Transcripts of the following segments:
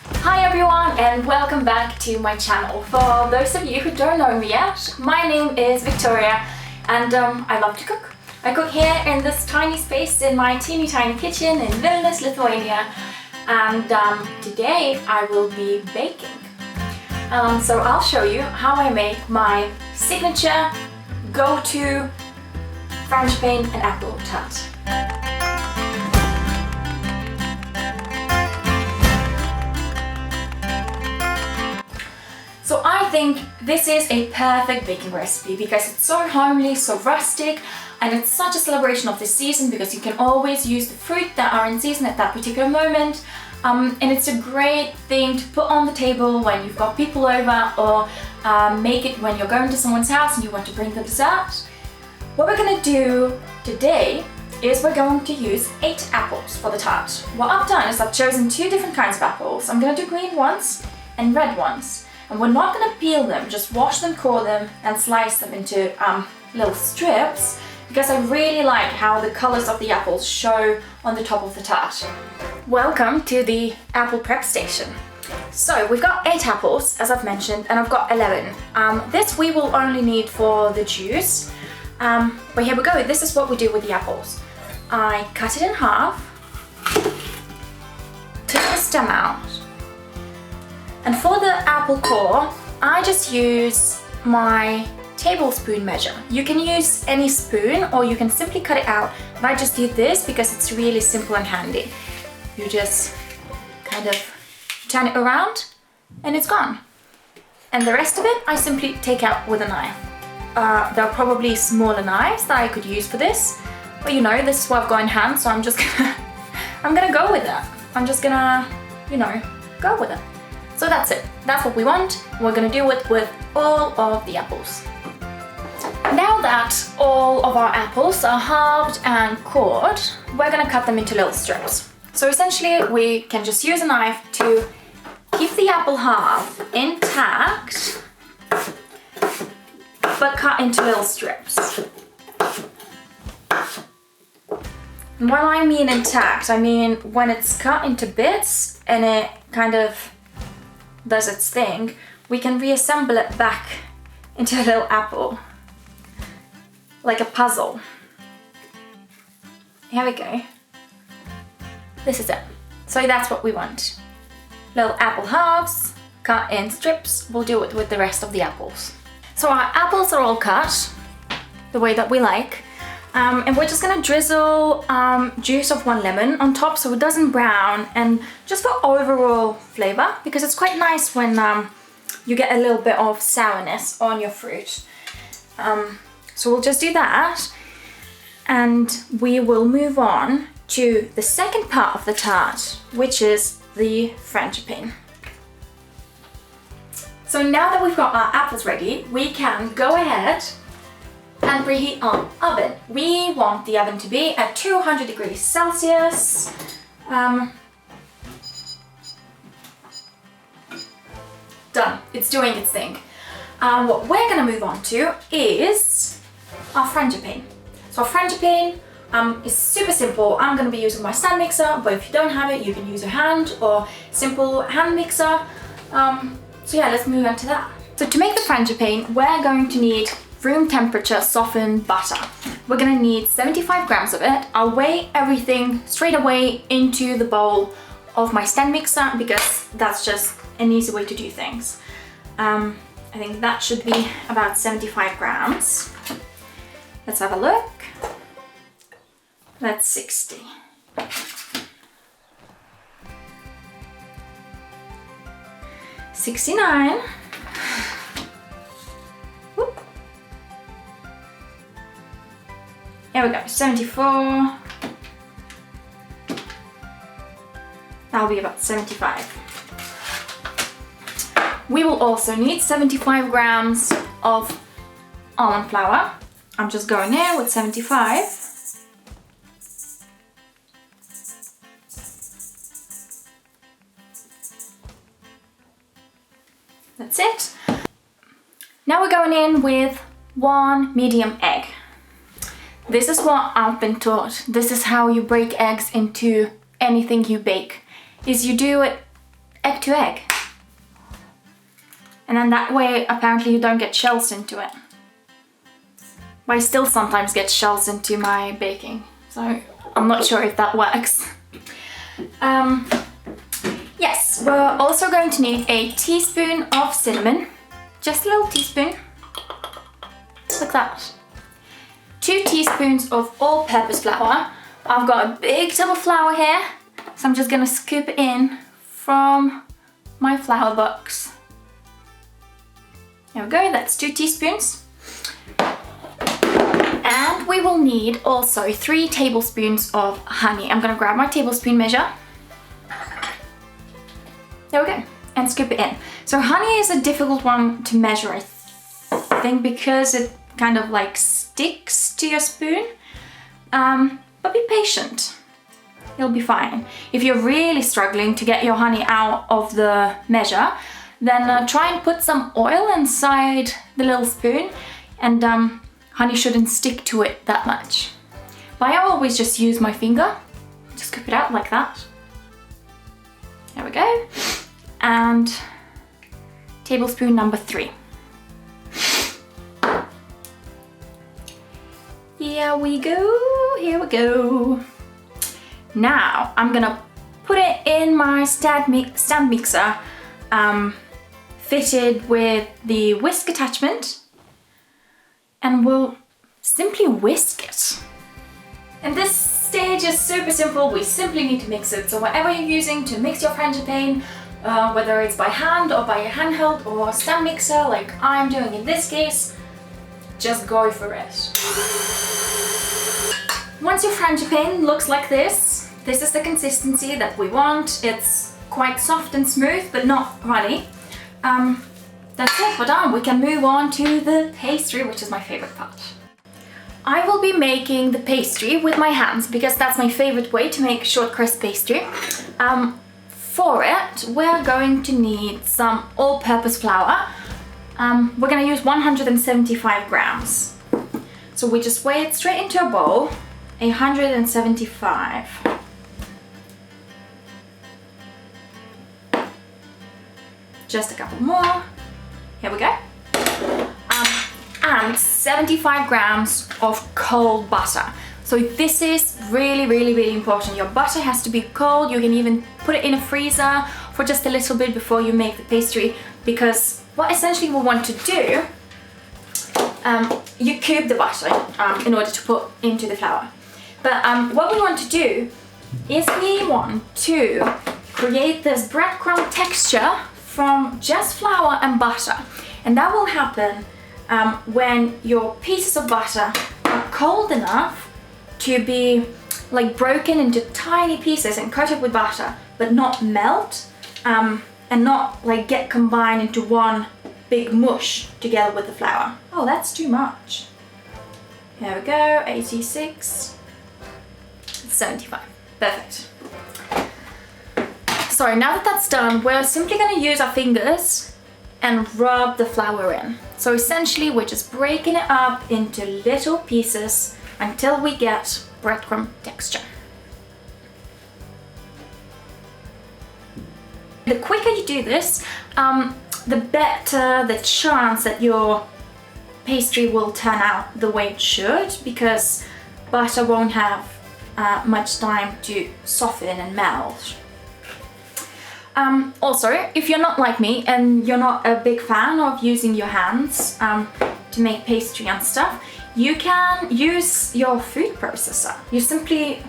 Hi everyone and welcome back to my channel. For those of you who don't know me yet, my name is Viktorija and I love to cook. I cook here in this tiny space in my teeny tiny kitchen in Vilnius, Lithuania, and today I will be baking. So I'll show you how I make my signature go-to Frangipane and apple tart. So I think this is a perfect baking recipe because it's so homely, so rustic, and it's such a celebration of the season because you can always use the fruit that are in season at that particular moment. And it's a great thing to put on the table when you've got people over, or make it when you're going to someone's house and you want to bring the dessert. What we're going to do today is we're going to use 8 apples for the tart. What I've done is I've chosen 2 different kinds of apples. I'm going to do green ones and red ones. And we're not going to peel them, just wash them, core them and slice them into little strips because I really like how the colors of the apples show on the top of the tart. Welcome to the apple prep station. So we've got 8 apples, as I've mentioned, and I've got 11. This we will only need for the juice. But here we go, this is what we do with the apples. I cut it in half, take the stem out, and for the apple core, I just use my tablespoon measure. You can use any spoon or you can simply cut it out, but I just do this because it's really simple and handy. You just kind of turn it around and it's gone. And the rest of it I simply take out with a knife. There are probably smaller knives that I could use for this, but you know, this is what I've got in hand, so I'm gonna go with that. I'm just gonna, go with it. So that's it. That's what we want. We're gonna do it with all of the apples. Now that all of our apples are halved and cored, we're gonna cut them into little strips. So essentially, we can just use a knife to keep the apple half intact, but cut into little strips. And when I mean intact, I mean when it's cut into bits and it kind of does its thing, we can reassemble it back into a little apple, like a puzzle. Here we go. This is it. So that's what we want. Little apple halves, cut in strips. We'll do it with the rest of the apples. So our apples are all cut the way that we like. And we're just gonna drizzle juice of 1 lemon on top so it doesn't brown, and just for overall flavor, because it's quite nice when you get a little bit of sourness on your fruit. So we'll just do that, and we will move on to the second part of the tart, which is the Frangipane. So now that we've got our apples ready, we can go ahead and preheat our oven. We want the oven to be at 200 degrees Celsius. Done. It's doing its thing. What we're gonna move on to is our Frangipane. So our Frangipane is super simple. I'm gonna be using my stand mixer, but if you don't have it, you can use a hand or simple hand mixer. So yeah, let's move on to that. So to make the Frangipane, we're going to need room temperature softened butter. We're gonna need 75 grams of it. I'll weigh everything straight away into the bowl of my stand mixer because that's just an easy way to do things. I think that should be about 75 grams. Let's have a look. That's 60. $69. Here we go, 74. That'll be about 75. We will also need 75 grams of almond flour. I'm just going there with 75. That's it. Now we're going in with 1 medium egg. This is what I've been taught. This is how you break eggs into anything you bake, is you do it egg to egg. And then that way, apparently you don't get shells into it. But I still sometimes get shells into my baking, so I'm not sure if that works. Yes, we're also going to need a teaspoon of cinnamon. Just a little teaspoon. Like that. 2 teaspoons of all-purpose flour. I've got a big tub of flour here, so I'm just gonna scoop it in from my flour box. There we go, that's 2 teaspoons. And we will need also 3 tablespoons of honey. I'm gonna grab my tablespoon measure. There we go, and scoop it in. So honey is a difficult one to measure, I think, because it kind of like sticks to your spoon. But be patient, you'll be fine. If you're really struggling to get your honey out of the measure, then try and put some oil inside the little spoon, and honey shouldn't stick to it that much. But I always just use my finger, just scoop it out like that. There we go. And tablespoon number 3. Here we go, here we go. Now I'm gonna put it in my stand mixer, fitted with the whisk attachment, and we'll simply whisk it. And this stage is super simple, we simply need to mix it. So whatever you're using to mix your Frangipane, whether it's by hand or by a handheld or stand mixer like I'm doing in this case, just go for it. Once your Frangipane looks like this is the consistency that we want. It's quite soft and smooth, but not runny. That's it, we're done. We can move on to the pastry, which is my favorite part. I will be making the pastry with my hands because that's my favorite way to make short crust pastry. For it, we're going to need some all-purpose flour. We're gonna use 175 grams. So we just weigh it straight into a bowl, 175. Just a couple more. Here we go. And 75 grams of cold butter. So this is really, really, really important. Your butter has to be cold. You can even put it in a freezer for just a little bit before you make the pastry, because what essentially we want to do, you cube the butter in order to put into the flour. But what we want to do is we want to create this breadcrumb texture from just flour and butter. And that will happen when your pieces of butter are cold enough to be like broken into tiny pieces and coated with butter, but not melt and not like get combined into one big mush together with the flour. Oh, that's too much. Here we go, 86, 75, perfect. So now that that's done, we're simply gonna use our fingers and rub the flour in. So essentially we're just breaking it up into little pieces until we get breadcrumb texture. The quicker you do this, the better the chance that your pastry will turn out the way it should, because butter won't have much time to soften and melt. Also, if you're not like me and you're not a big fan of using your hands to make pastry and stuff, you can use your food processor. You simply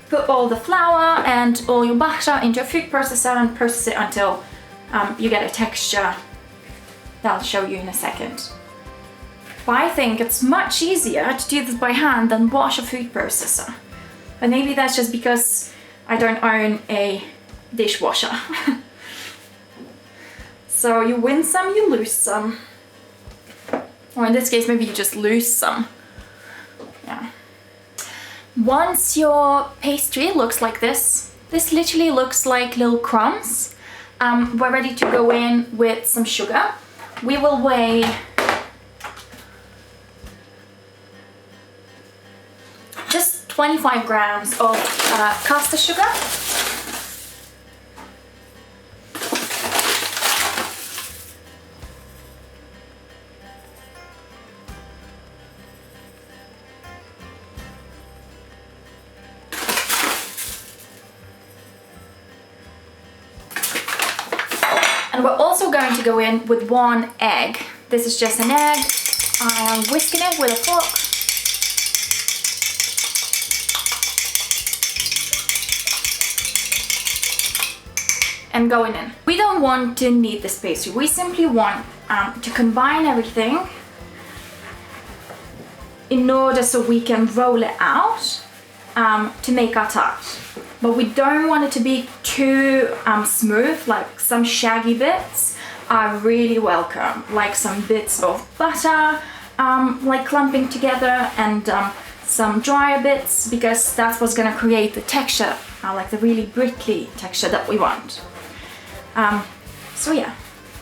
put all the flour and all your butter into a food processor and process it until you get a texture that I'll show you in a second. But I think it's much easier to do this by hand than wash a food processor. But maybe that's just because I don't own a dishwasher. So you win some, you lose some. Or in this case, maybe you just lose some. Yeah. Once your pastry looks like this literally looks like little crumbs. We're ready to go in with some sugar. We will weigh just 25 grams of caster sugar. And we're also going to go in with 1 egg. This is just an egg. I am whisking it with a fork. And going in. We don't want to knead this pastry. We simply want to combine everything in order so we can roll it out to make our tart. But we don't want it to be too smooth, like some shaggy bits are really welcome, like some bits of butter like clumping together, and some drier bits, because that's what's gonna create the texture, like the really brittly texture that we want. So yeah,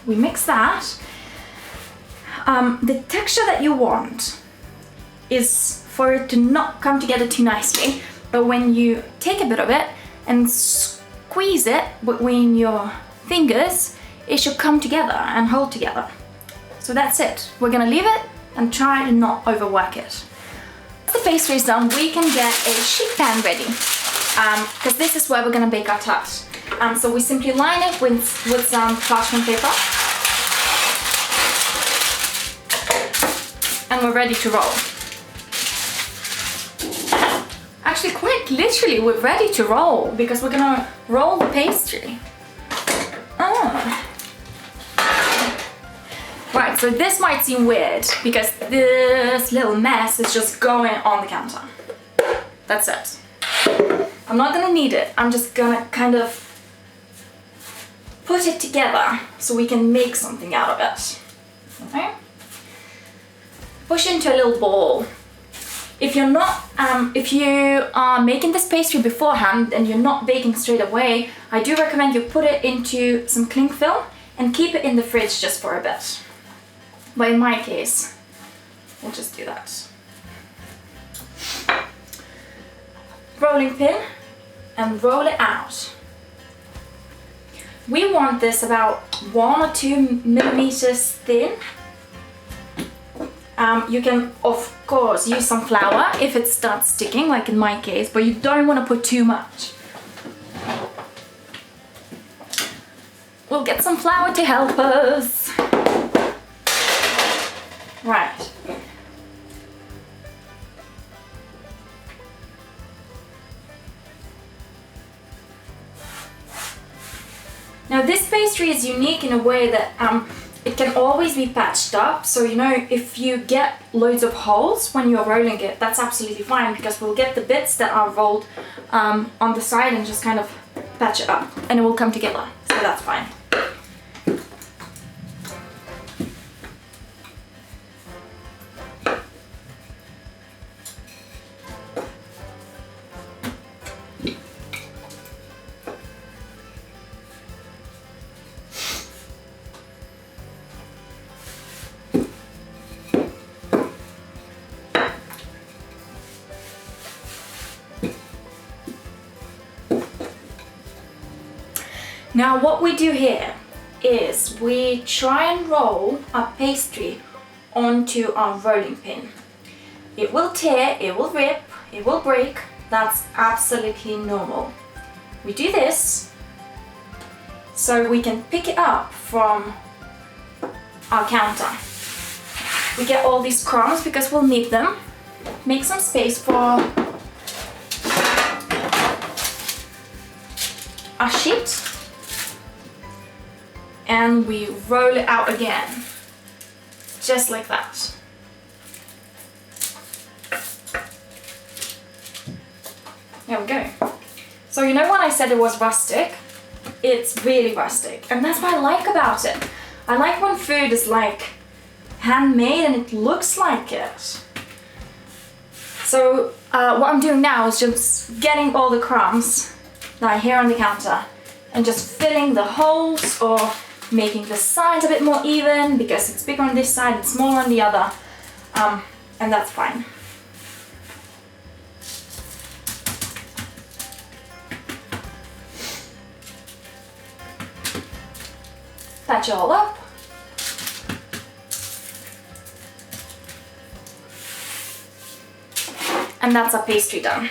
we mix that. The texture that you want is for it to not come together too nicely, but when you take a bit of it and squeeze it between your fingers, it should come together and hold together. So that's it. We're gonna leave it and try to not overwork it. Once the pastry is done, we can get a sheet pan ready, because this is where we're gonna bake our tart. So we simply line it with some parchment paper, and we're ready to roll. Actually, quite literally, we're ready to roll, because we're gonna roll the pastry. Right, so this might seem weird, because this little mess is just going on the counter. That's it. I'm not gonna knead it, I'm just gonna kind of put it together so we can make something out of it. Okay? Push into a little ball. If you're not, if you are making this pastry beforehand and you're not baking straight away, I do recommend you put it into some cling film and keep it in the fridge just for a bit. But in my case, we'll just do that. Rolling pin and roll it out. We want this about 1 or 2 millimeters thin. You can of course use some flour if it starts sticking, like in my case, but you don't want to put too much. We'll get some flour to help us. Right. Now this pastry is unique in a way that it can always be patched up, so you know, if you get loads of holes when you're rolling it, that's absolutely fine, because we'll get the bits that are rolled on the side and just kind of patch it up and it will come together, so that's fine. Now what we do here is we try and roll our pastry onto our rolling pin. It will tear, it will rip, it will break, that's absolutely normal. We do this so we can pick it up from our counter. We get all these crumbs because we'll need them. Make some space for our sheet. And we roll it out again, just like that. There we go. So you know when I said it was rustic? It's really rustic, and that's what I like about it. I like when food is like handmade and it looks like it. So what I'm doing now is just getting all the crumbs that are here on the counter and just filling the holes, or making the sides a bit more even, because it's bigger on this side and smaller on the other, and that's fine. Patch it all up. And that's our pastry done.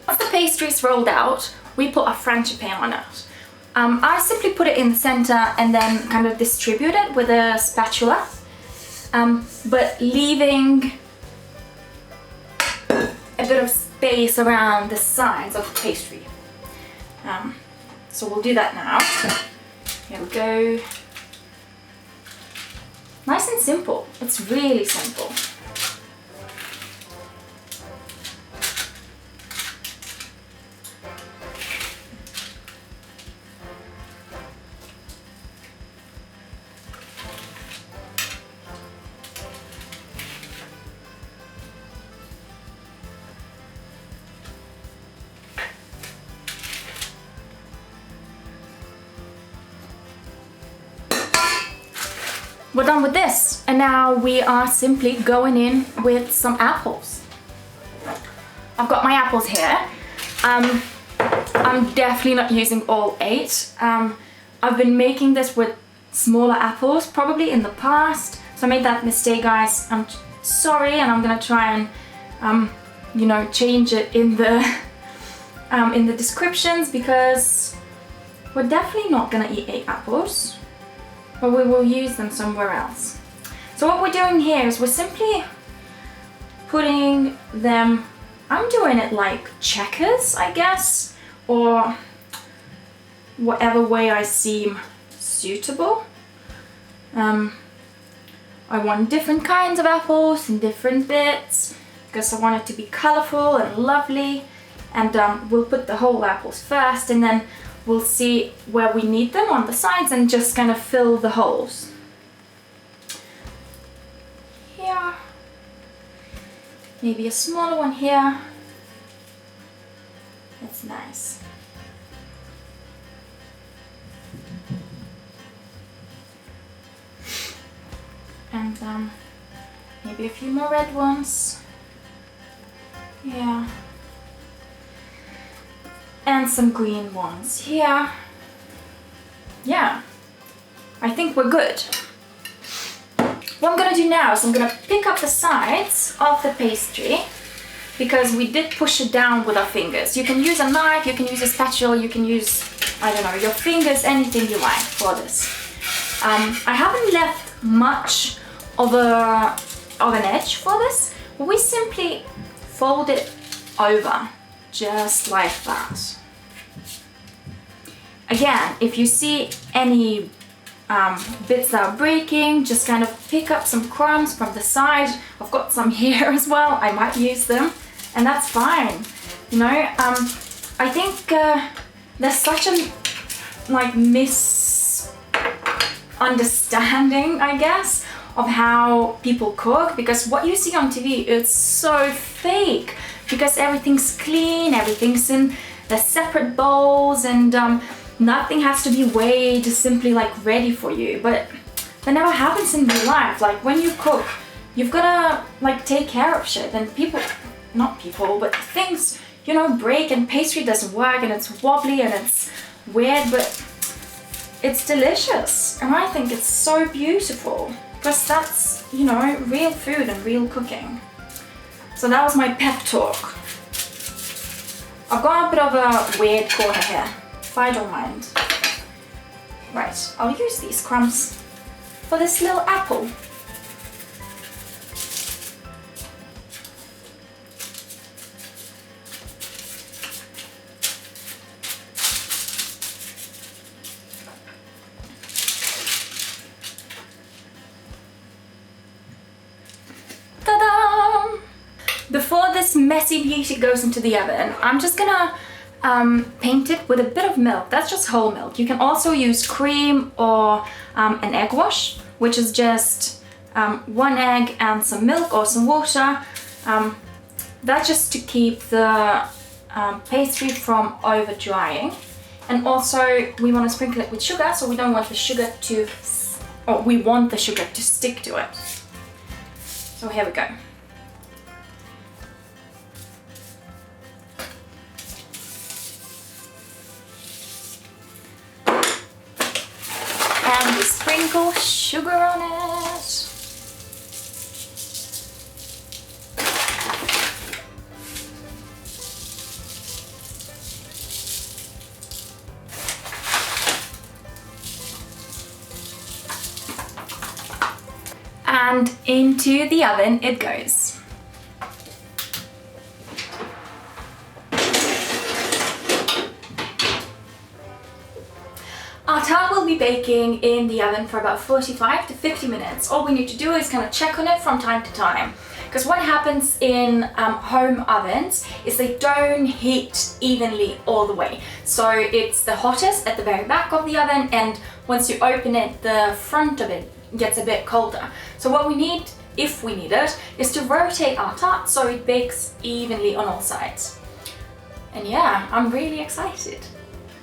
Once the pastry is rolled out, we put our Frangipane on it. I simply put it in the center and then kind of distribute it with a spatula, but leaving a bit of space around the sides of the pastry. So we'll do that now. Here we go. Nice and simple. It's really simple. We're done with this, and now we are simply going in with some apples. I've got my apples here. I'm definitely not using all 8. I've been making this with smaller apples probably in the past, so I made that mistake, guys. I'm sorry, and I'm gonna try and you know, change it in the descriptions, because we're definitely not gonna eat 8 apples. But we will use them somewhere else. So what we're doing here is we're simply putting them, I'm doing it like checkers, I guess, or whatever way I seem suitable. I want different kinds of apples in different bits because I want it to be colorful and lovely. And we'll put the whole apples first, and then we'll see where we need them on the sides and just kind of fill the holes. Here. Maybe a smaller one here. That's nice. And maybe a few more red ones. Yeah. And some green ones here. Yeah, I think we're good. What I'm gonna do now is I'm gonna pick up the sides of the pastry, because we did push it down with our fingers. You can use a knife, you can use a spatula, you can use, I don't know, your fingers, anything you like for this. I haven't left much of an edge for this. We simply fold it over, just like that. Again, if you see any bits that are breaking, just kind of pick up some crumbs from the side. I've got some here as well, I might use them, and that's fine. You know, I think there's such a misunderstanding, I guess, of how people cook, because what you see on TV, it's so fake, because everything's clean, everything's in the separate bowls, and nothing has to be weighed, just simply like ready for you. But that never happens in real life. Like when you cook, you've gotta like take care of shit, and but things, you know, break, and pastry doesn't work, and it's wobbly and it's weird, but it's delicious, and I think it's so beautiful, because that's, you know, real food and real cooking. So that was my pep talk. I've got a bit of a weird corner here, if I don't mind. Right, I'll use these crumbs for this little apple. Ta-da! Before this messy beauty goes into the oven, I'm just gonna paint it with a bit of milk. That's just whole milk. You can also use cream or an egg wash, which is just 1 egg and some milk or some water. That's just to keep the pastry from over drying. And also we want to sprinkle it with sugar, so we don't want the sugar to, or we want the sugar to stick to it. So here we go. And we sprinkle sugar on it. And into the oven it goes. Our tart will be baking in the oven for about 45 to 50 minutes. All we need to do is kind of check on it from time to time. Because what happens in home ovens is they don't heat evenly all the way. So it's the hottest at the very back of the oven, and once you open it, the front of it gets a bit colder. So what we need, if we need it, is to rotate our tart so it bakes evenly on all sides. And yeah, I'm really excited.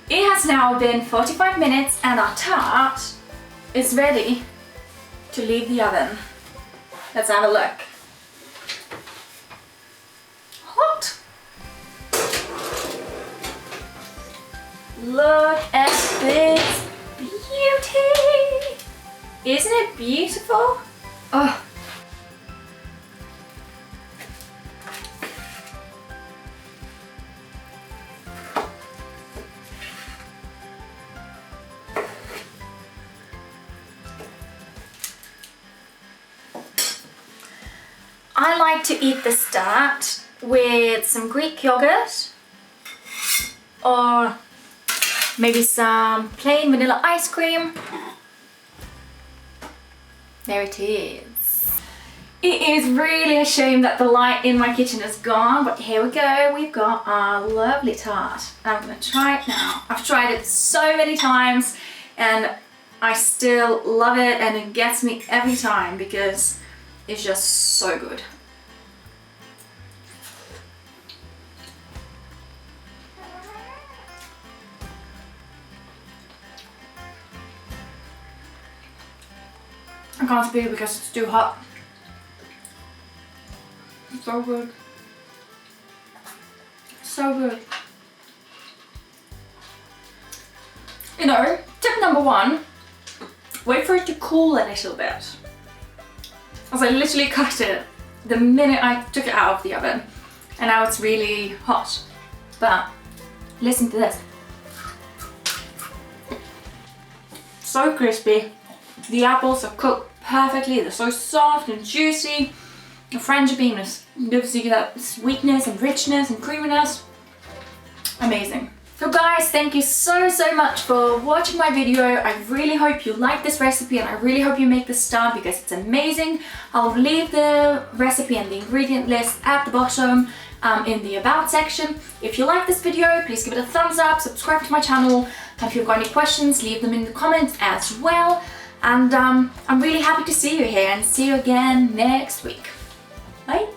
It has now been 45 minutes and our tart is ready to leave the oven. Let's have a look. Hot! Look at this beauty! Isn't it beautiful? Oh. I like to eat this tart with some Greek yogurt or maybe some plain vanilla ice cream. There it is. It is really a shame that the light in my kitchen is gone, but here we go. We've got our lovely tart. I'm gonna try it now. I've tried it so many times and I still love it, and it gets me every time because it's just so good. I can't speak because it's too hot. It's so good. So good. You know, tip number one, wait for it to cool a little bit. As I literally cut it the minute I took it out of the oven, and now it's really hot. But listen to this. So crispy. The apples are cooked perfectly. They're so soft and juicy. The Frangipane gives you that sweetness and richness and creaminess. Amazing. So guys, thank you so much for watching my video. I really hope you like this recipe, and I really hope you make this tart because it's amazing. I'll leave the recipe and the ingredient list at the bottom in the about section. If you like this video, please give it a thumbs up, subscribe to my channel, and if you've got any questions, leave them in the comments as well. And I'm really happy to see you here, and see you again next week. Bye!